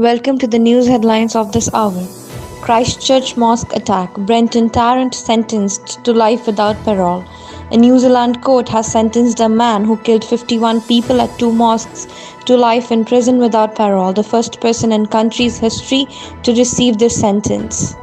Welcome to the news headlines of this hour. Christchurch mosque attack. Brenton Tarrant sentenced to life without parole. A New Zealand court has sentenced a man who killed 51 people at two mosques to life in prison without parole, the first person in country's history to receive this sentence.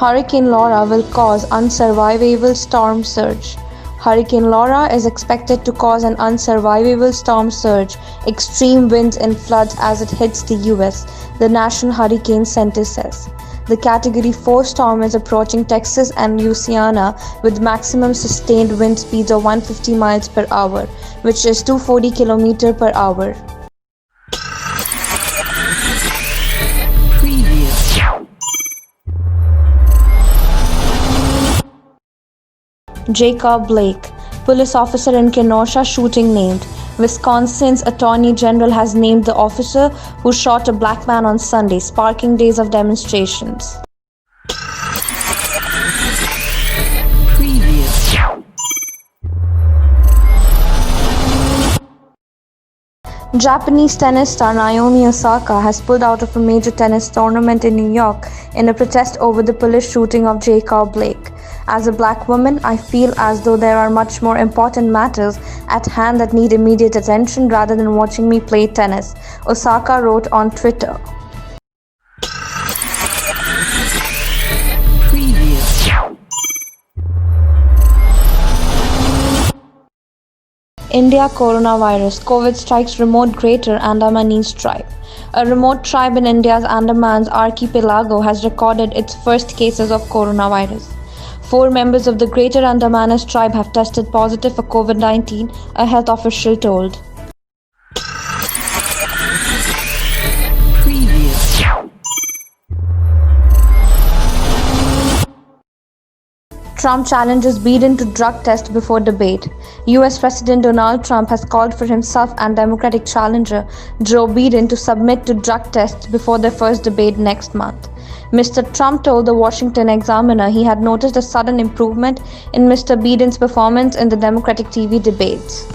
Hurricane Laura will cause unsurvivable storm surge. Hurricane Laura is expected to cause an unsurvivable storm surge, extreme winds and floods as it hits the US, the National Hurricane Center says. The Category 4 storm is approaching Texas and Louisiana with maximum sustained wind speeds of 150 miles per hour, which is 240 km per hour. Jacob Blake, police officer in Kenosha shooting named. Wisconsin's Attorney General has named the officer who shot a black man on Sunday, sparking days of demonstrations. Japanese tennis star Naomi Osaka has pulled out of a major tennis tournament in New York in a protest over the police shooting of Jacob Blake. As a black woman, I feel as though there are much more important matters at hand that need immediate attention rather than watching me play tennis, Osaka wrote on Twitter. India coronavirus. COVID strikes remote Greater Andamanese tribe. A remote tribe in India's Andaman's archipelago has recorded its first cases of coronavirus. 4 members of the Greater Andamanese tribe have tested positive for COVID-19, a health official told. Trump challenges Biden to drug test before debate. US President Donald Trump has called for himself and Democratic challenger Joe Biden to submit to drug tests before their first debate next month. Mr. Trump told the Washington Examiner he had noticed a sudden improvement in Mr. Biden's performance in the Democratic TV debates.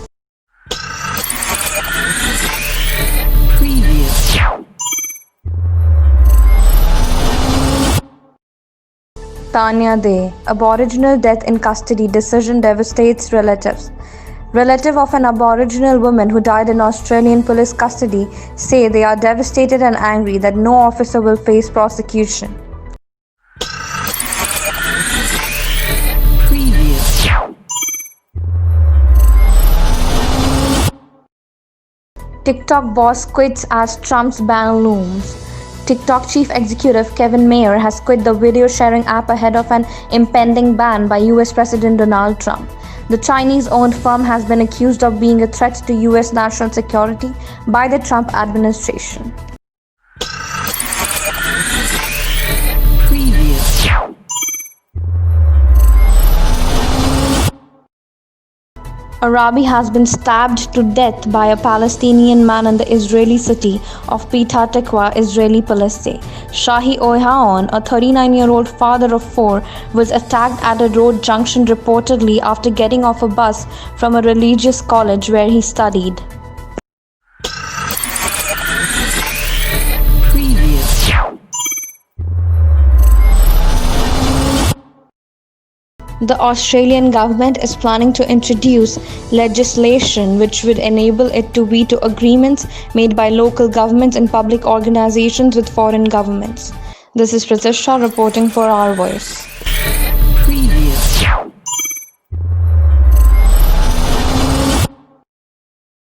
Tanya Day, Aboriginal death in custody decision devastates relatives. Relative of an Aboriginal woman who died in Australian police custody say they are devastated and angry that no officer will face prosecution. TikTok boss quits as Trump's ban looms. TikTok chief executive Kevin Mayer has quit the video sharing app ahead of an impending ban by US President Donald Trump. The Chinese-owned firm has been accused of being a threat to US national security by the Trump administration. Arabi has been stabbed to death by a Palestinian man in the Israeli city of Petah Tikva, Israeli police say. Shahi Ohaon, a 39-year-old father of 4, was attacked at a road junction reportedly after getting off a bus from a religious college where he studied. The Australian government is planning to introduce legislation which would enable it to veto agreements made by local governments and public organizations with foreign governments. This is Pratisha reporting for Our Voice.